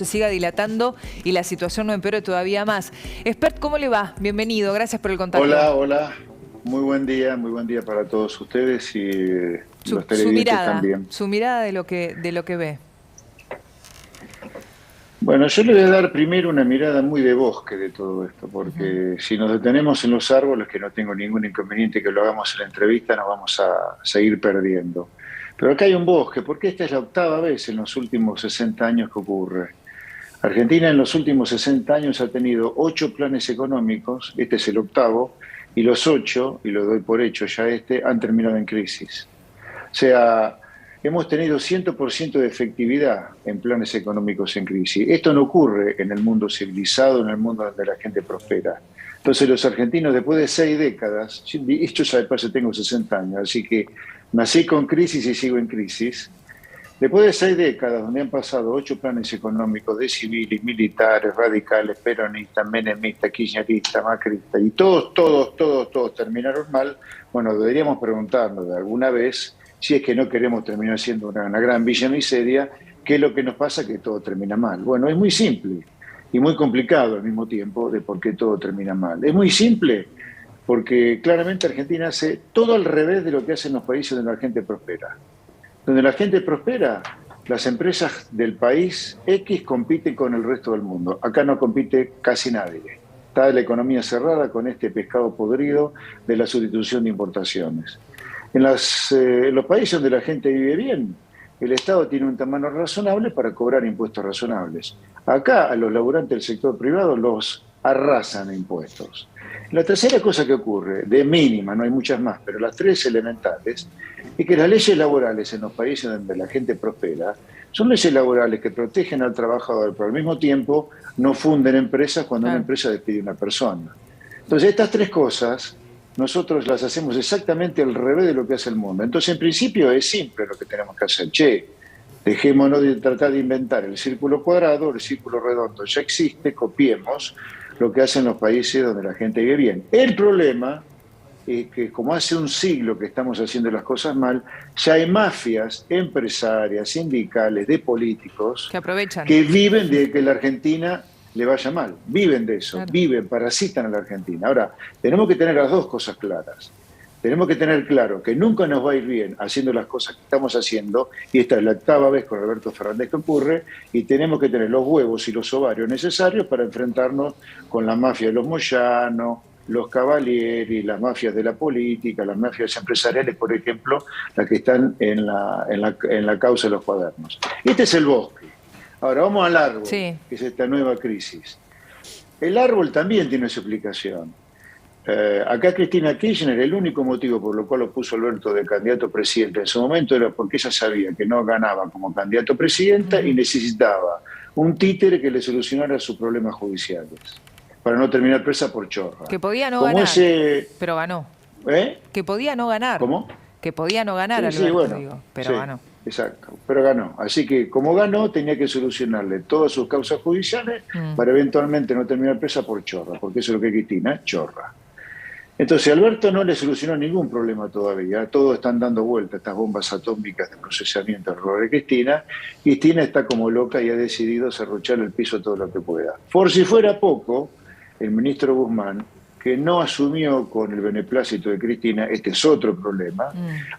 se siga dilatando y la situación no empeore todavía más. Expert, ¿cómo le va? Bienvenido, gracias por el contacto. Hola, hola. Muy buen día para todos ustedes y los televidentes también. Su mirada de lo que ve. Bueno, yo le voy a dar primero una mirada muy de bosque de todo esto, porque si nos detenemos en los árboles, que no tengo ningún inconveniente que lo hagamos en la entrevista, nos vamos a seguir perdiendo. Pero acá hay un bosque, porque esta es la octava vez en los últimos 60 años que ocurre. Argentina en los últimos 60 años ha tenido 8 planes económicos, este es el octavo, y los 8, y lo doy por hecho ya han terminado en crisis. O sea, hemos tenido 100% de efectividad en planes económicos en crisis. Esto no ocurre en el mundo civilizado, en el mundo donde la gente prospera. Entonces los argentinos, después de 6 décadas, yo ya de paso tengo 60 años, así que nací con crisis y sigo en crisis. Después de 6 décadas, donde han pasado 8 planes económicos de civiles, militares, radicales, peronistas, menemistas, kirchneristas, macristas, y todos terminaron mal, bueno, deberíamos preguntarnos de alguna vez, si es que no queremos terminar siendo una gran villa miseria, ¿qué es lo que nos pasa que todo termina mal? Bueno, es muy simple y muy complicado al mismo tiempo de por qué todo termina mal. Es muy simple porque claramente Argentina hace todo al revés de lo que hacen los países donde la gente prospera. Donde la gente prospera, las empresas del país X compiten con el resto del mundo. Acá no compite casi nadie. Está la economía cerrada con este pescado podrido de la sustitución de importaciones. En los países donde la gente vive bien, el Estado tiene un tamaño razonable para cobrar impuestos razonables. Acá a los laburantes del sector privado los arrasan a impuestos. La tercera cosa que ocurre, de mínima, no hay muchas más, pero las 3 elementales, es que las leyes laborales en los países donde la gente prospera son leyes laborales que protegen al trabajador, pero al mismo tiempo no funden empresas cuando una empresa despide a una persona. Entonces estas 3 cosas nosotros las hacemos exactamente al revés de lo que hace el mundo. Entonces en principio es simple lo que tenemos que hacer. Dejémonos de tratar de inventar el círculo cuadrado, el círculo redondo ya existe, copiemos lo que hacen los países donde la gente vive bien. El problema es que como hace un siglo que estamos haciendo las cosas mal, ya hay mafias empresarias, sindicales, de políticos que aprovechan, que viven de que la Argentina le vaya mal, viven de eso, claro. Parasitan a la Argentina. Ahora, tenemos que tener las 2 cosas claras. Tenemos que tener claro que nunca nos va a ir bien haciendo las cosas que estamos haciendo, y esta es la octava vez con Alberto Fernández que ocurre, y tenemos que tener los huevos y los ovarios necesarios para enfrentarnos con la mafia de los Moyano, los Cavalieri, las mafias de la política, las mafias empresariales, por ejemplo, las que están en la causa de los cuadernos. Este es el bosque. Ahora vamos al árbol, que es esta nueva crisis. El árbol también tiene su explicación. Acá Cristina Kirchner, el único motivo por lo cual lo puso Alberto de candidato a presidente en su momento era porque ella sabía que no ganaba como candidato a presidenta y necesitaba un títere que le solucionara sus problemas judiciales para no terminar presa por chorra. Que podía no ganar, pero ganó. Que podía no ganar. ¿Cómo? Que podía no ganar, Alberto, pero ganó. Exacto, pero ganó. Así que como ganó, tenía que solucionarle todas sus causas judiciales para eventualmente no terminar presa por chorra, porque eso es lo que es Cristina, chorra. Entonces Alberto no le solucionó ningún problema todavía, todos están dando vuelta estas bombas atómicas de procesamiento alrededor de Cristina. Cristina está como loca y ha decidido serruchar el piso todo lo que pueda. Por si fuera poco, el ministro Guzmán, que no asumió con el beneplácito de Cristina, este es otro problema,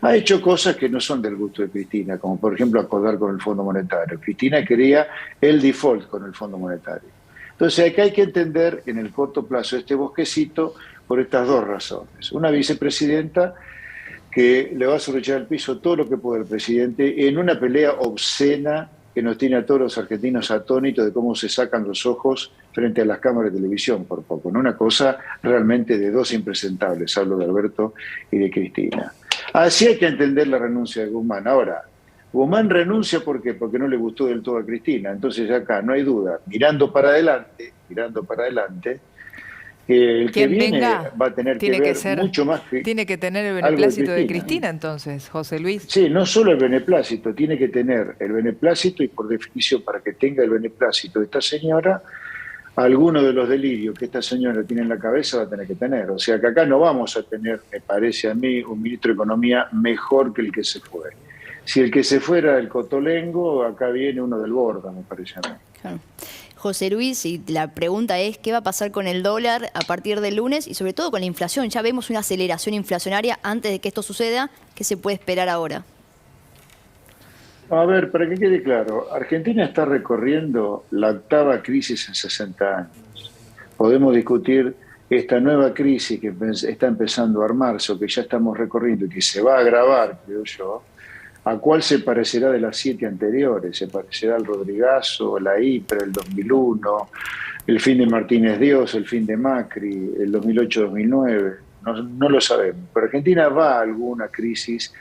ha hecho cosas que no son del gusto de Cristina, como por ejemplo acordar con el Fondo Monetario. Cristina quería el default con el Fondo Monetario. Entonces acá hay que entender en el corto plazo este bosquecito por estas 2 razones. Una vicepresidenta que le va a serruchar el piso todo lo que puede el presidente en una pelea obscena que nos tiene a todos los argentinos atónitos de cómo se sacan los ojos frente a las cámaras de televisión por poco, ¿no? Una cosa realmente de 2 impresentables, hablo de Alberto y de Cristina. Así hay que entender la renuncia de Guzmán. Ahora, Guzmán renuncia ¿por qué? Porque no le gustó del todo a Cristina, entonces acá no hay duda, mirando para adelante, que el que viene va a tener que ver mucho más que... Tiene que tener el beneplácito de Cristina entonces, José Luis. Sí, no solo el beneplácito, tiene que tener el beneplácito y por definición para que tenga el beneplácito de esta señora, alguno de los delirios que esta señora tiene en la cabeza va a tener que tener. O sea que acá no vamos a tener, me parece a mí, un ministro de Economía mejor que el que se fue. Si el que se fuera el Cotolengo, acá viene uno del Borda, me parece a mí. Claro. José Luis, y la pregunta es, ¿qué va a pasar con el dólar a partir del lunes y sobre todo con la inflación? Ya vemos una aceleración inflacionaria antes de que esto suceda. ¿Qué se puede esperar ahora? A ver, para que quede claro, Argentina está recorriendo la octava crisis en 60 años. Podemos discutir esta nueva crisis que está empezando a armarse o que ya estamos recorriendo y que se va a agravar, creo yo, a cuál se parecerá de las 7 anteriores. Se parecerá al Rodrigazo, la IPRA, el 2001, el fin de Martínez Dios, el fin de Macri, el 2008-2009. No lo sabemos. Pero Argentina va a alguna crisis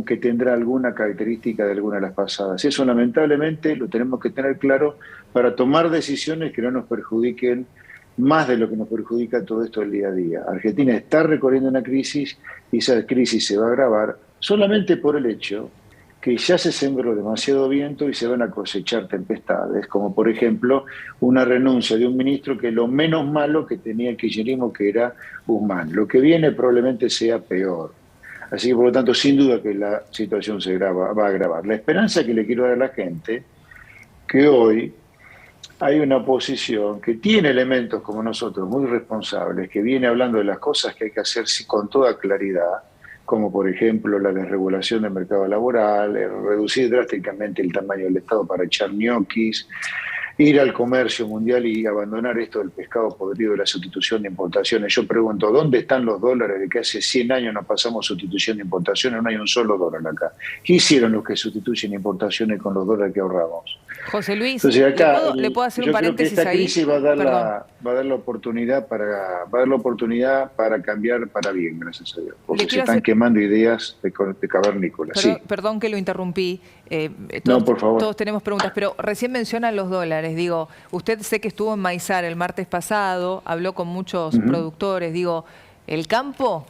que tendrá alguna característica de alguna de las pasadas. Eso lamentablemente lo tenemos que tener claro para tomar decisiones que no nos perjudiquen más de lo que nos perjudica todo esto del día a día. Argentina está recorriendo una crisis y esa crisis se va a agravar solamente por el hecho que ya se sembró demasiado viento y se van a cosechar tempestades, como por ejemplo una renuncia de un ministro que lo menos malo que tenía el kirchnerismo, que era Guzmán. Lo que viene probablemente sea peor. Así que por lo tanto, sin duda que la situación va a agravar. La esperanza que le quiero dar a la gente, que hoy hay una oposición que tiene elementos como nosotros muy responsables, que viene hablando de las cosas que hay que hacer con toda claridad, como por ejemplo la desregulación del mercado laboral, reducir drásticamente el tamaño del Estado para echar ñoquis, ir al comercio mundial y abandonar esto del pescado podrido de la sustitución de importaciones. Yo pregunto, ¿dónde están los dólares de que hace 100 años no pasamos sustitución de importaciones? No hay un solo dólar acá. ¿Qué hicieron los que sustituyen importaciones con los dólares que ahorramos? José Luis, Entonces acá, ¿le puedo hacer un paréntesis yo creo que esta ahí? crisis va a dar la oportunidad para cambiar para bien, gracias a Dios. Porque se están quemando ideas de cavernícolas. Sí. Perdón que lo interrumpí. No, por favor. Todos tenemos preguntas, pero recién mencionan los dólares. Digo, usted sé que estuvo en Maizar el martes pasado, habló con muchos productores. Digo, ¿el campo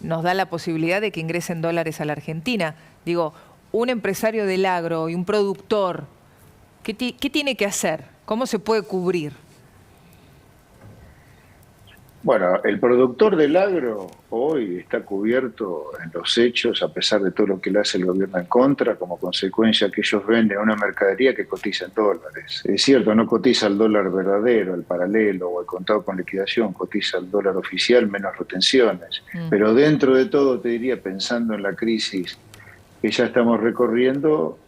nos da la posibilidad de que ingresen dólares a la Argentina? Digo, un empresario del agro y un productor, ¿qué tiene que hacer? ¿Cómo se puede cubrir? Bueno, el productor del agro hoy está cubierto en los hechos, a pesar de todo lo que le hace el gobierno en contra, como consecuencia que ellos venden una mercadería que cotiza en dólares. Es cierto, no cotiza el dólar verdadero, el paralelo o el contado con liquidación, cotiza el dólar oficial menos retenciones. Pero dentro de todo, te diría, pensando en la crisis que ya estamos recorriendo,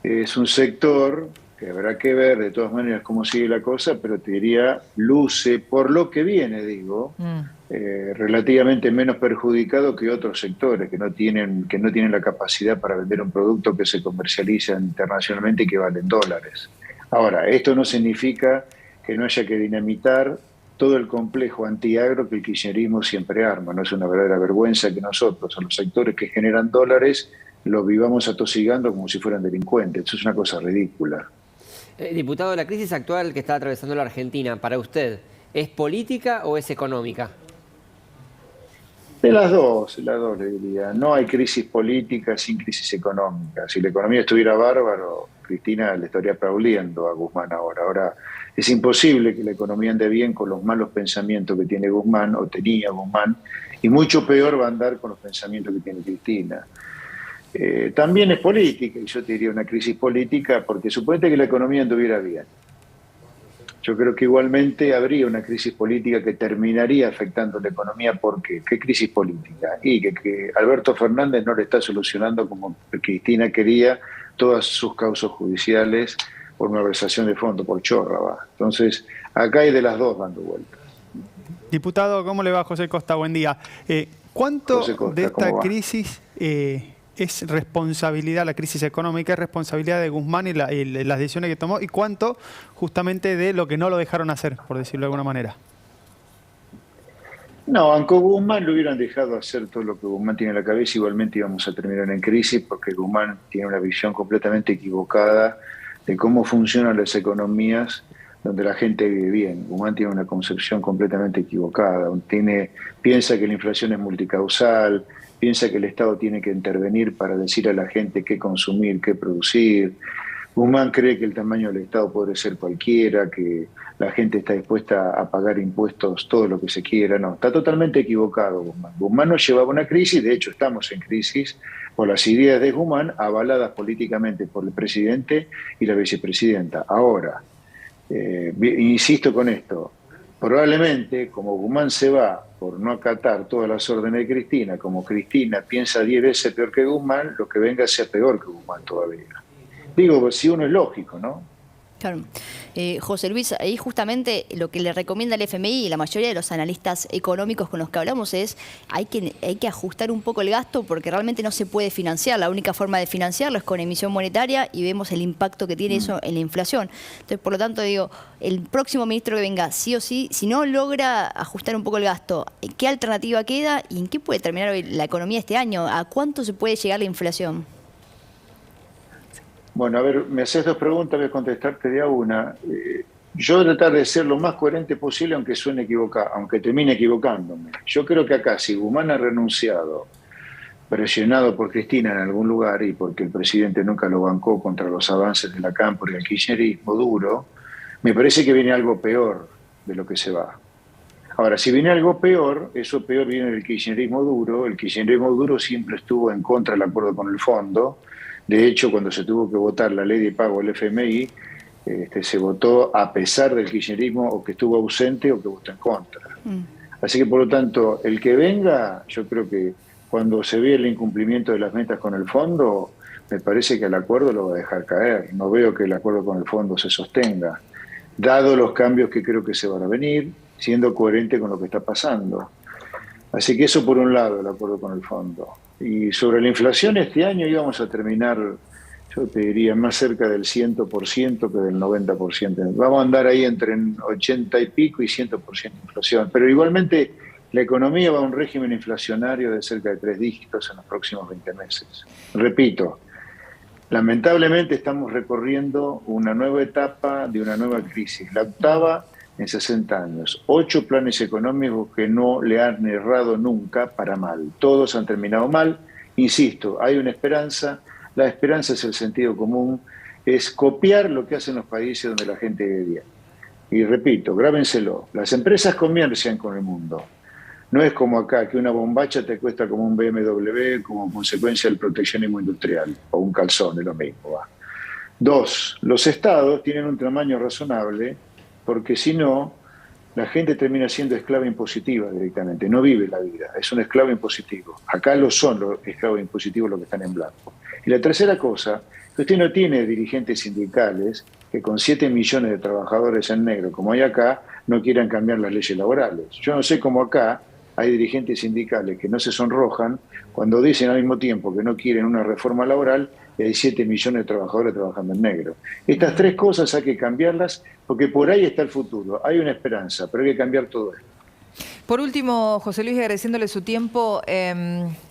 es un sector que habrá que ver de todas maneras cómo sigue la cosa, pero te diría, luce, por lo que viene, digo, relativamente menos perjudicado que otros sectores que no tienen la capacidad para vender un producto que se comercializa internacionalmente y que vale en dólares. Ahora, esto no significa que no haya que dinamitar todo el complejo antiagro que el kirchnerismo siempre arma. No es una verdadera vergüenza que nosotros, a los sectores que generan dólares, los vivamos atosigando como si fueran delincuentes. Eso es una cosa ridícula. Diputado, la crisis actual que está atravesando la Argentina, para usted, ¿es política o es económica? De las dos le diría. No hay crisis política sin crisis económica. Si la economía estuviera bárbaro, Cristina le estaría aplaudiendo a Guzmán ahora. Ahora, es imposible que la economía ande bien con los malos pensamientos que tiene Guzmán o tenía Guzmán, y mucho peor va a andar con los pensamientos que tiene Cristina. También es política, y yo te diría una crisis política, porque suponete que la economía anduviera bien. Yo creo que igualmente habría una crisis política que terminaría afectando la economía. ¿Por qué? ¿Qué crisis política? Y que Alberto Fernández no le está solucionando como Cristina quería todas sus causas judiciales por malversación de fondo, por chorra, va. Entonces, acá hay de las dos dando vueltas. Diputado, ¿cómo le va? José Costa, buen día. ¿Cuánto Costa, de esta crisis es responsabilidad, la crisis económica, es responsabilidad de Guzmán y las decisiones que tomó, y cuánto justamente de lo que no lo dejaron hacer, por decirlo de alguna manera? No, aunque Guzmán lo hubieran dejado hacer todo lo que Guzmán tiene en la cabeza, igualmente íbamos a terminar en crisis, porque Guzmán tiene una visión completamente equivocada de cómo funcionan las economías donde la gente vive bien. Guzmán tiene una concepción completamente equivocada, piensa que la inflación es multicausal, piensa que el Estado tiene que intervenir para decir a la gente qué consumir, qué producir. Guzmán cree que el tamaño del Estado puede ser cualquiera, que la gente está dispuesta a pagar impuestos todo lo que se quiera. No, está totalmente equivocado Guzmán. Guzmán nos llevaba a una crisis, de hecho estamos en crisis por las ideas de Guzmán avaladas políticamente por el presidente y la vicepresidenta. Ahora, insisto con esto, probablemente como Guzmán se va por no acatar todas las órdenes de Cristina, como Cristina piensa 10 veces peor que Guzmán, lo que venga sea peor que Guzmán todavía. Digo, si uno es lógico, ¿no? Claro. José Luis, ahí justamente lo que le recomienda el FMI y la mayoría de los analistas económicos con los que hablamos es hay que ajustar un poco el gasto porque realmente no se puede financiar. La única forma de financiarlo es con emisión monetaria y vemos el impacto que tiene eso en la inflación. Entonces, por lo tanto, digo, el próximo ministro que venga, sí o sí, si no logra ajustar un poco el gasto, ¿qué alternativa queda y en qué puede terminar hoy la economía este año? ¿A cuánto se puede llegar la inflación? Bueno, a ver, me haces dos preguntas, voy a contestarte de a una. Yo voy a tratar de ser lo más coherente posible, aunque suene equivocado, aunque termine equivocándome. Yo creo que acá, si Guzmán ha renunciado, presionado por Cristina en algún lugar y porque el presidente nunca lo bancó contra los avances de la Cámpora y el kirchnerismo duro, me parece que viene algo peor de lo que se va. Ahora, si viene algo peor, eso peor viene del kirchnerismo duro. El kirchnerismo duro siempre estuvo en contra del acuerdo con el fondo. De hecho, cuando se tuvo que votar la ley de pago del FMI, se votó a pesar del kirchnerismo o que estuvo ausente o que votó en contra. Así que, por lo tanto, el que venga, yo creo que cuando se ve el incumplimiento de las metas con el fondo, me parece que el acuerdo lo va a dejar caer. No veo que el acuerdo con el fondo se sostenga, dado los cambios que creo que se van a venir, siendo coherente con lo que está pasando. Así que eso por un lado, el acuerdo con el fondo. Y sobre la inflación, este año íbamos a terminar, yo te diría, más cerca del 100% que del 90%. Vamos a andar ahí entre 80 y pico y 100% de inflación. Pero igualmente la economía va a un régimen inflacionario de cerca de 3 dígitos en los próximos 20 meses. Repito, lamentablemente estamos recorriendo una nueva etapa de una nueva crisis, la octava en 60 años. 8 planes económicos que no le han errado nunca para mal. Todos han terminado mal. Insisto, hay una esperanza. La esperanza es el sentido común, es copiar lo que hacen los países donde la gente vive bien. Y repito, grábenselo, las empresas comercian con el mundo. No es como acá, que una bombacha te cuesta como un BMW como consecuencia del proteccionismo industrial, o un calzón, es lo mismo. Va. 2, los estados tienen un tamaño razonable, porque si no, la gente termina siendo esclava impositiva directamente, no vive la vida, es un esclavo impositivo. Acá lo son los esclavos impositivos los que están en blanco. Y la tercera cosa, que usted no tiene dirigentes sindicales que con 7 millones de trabajadores en negro, como hay acá, no quieran cambiar las leyes laborales. Yo no sé cómo acá hay dirigentes sindicales que no se sonrojan cuando dicen al mismo tiempo que no quieren una reforma laboral y hay 7 millones de trabajadores trabajando en negro. Estas 3 cosas hay que cambiarlas porque por ahí está el futuro. Hay una esperanza, pero hay que cambiar todo esto. Por último, José Luis, agradeciéndole su tiempo,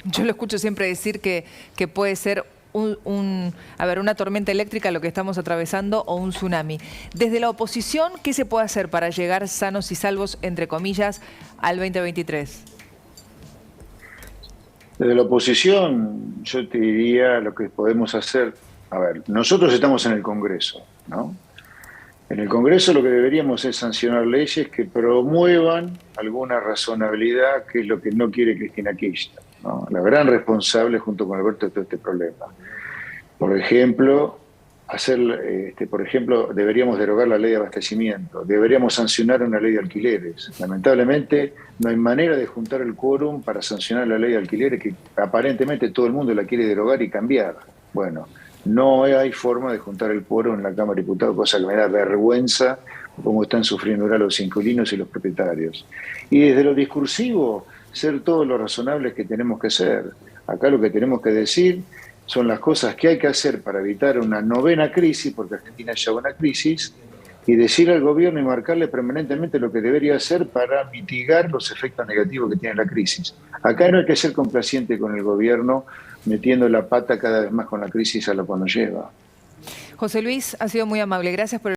yo lo escucho siempre decir que puede ser una tormenta eléctrica lo que estamos atravesando o un tsunami. Desde la oposición, ¿qué se puede hacer para llegar sanos y salvos, entre comillas, al 2023? Desde la oposición, yo te diría lo que podemos hacer. A ver, nosotros estamos en el Congreso, ¿no? En el Congreso lo que deberíamos es sancionar leyes que promuevan alguna razonabilidad, que es lo que no quiere Cristina Kirchner, ¿no? La gran responsable junto con Alberto de todo este problema. Por ejemplo, deberíamos derogar la ley de abastecimiento, deberíamos sancionar una ley de alquileres. Lamentablemente no hay manera de juntar el quórum para sancionar la ley de alquileres que aparentemente todo el mundo la quiere derogar y cambiar. Bueno, no hay forma de juntar el quórum en la Cámara de Diputados, cosa que me da vergüenza cómo están sufriendo ahora los inquilinos y los propietarios. Y desde lo discursivo, ser todo lo razonables que tenemos que ser. Acá lo que tenemos que decir son las cosas que hay que hacer para evitar una novena crisis, porque Argentina ya va una crisis, y decir al gobierno y marcarle permanentemente lo que debería hacer para mitigar los efectos negativos que tiene la crisis. Acá no hay que ser complaciente con el gobierno metiendo la pata cada vez más con la crisis a la cual nos lleva. José Luis, ha sido muy amable. Gracias por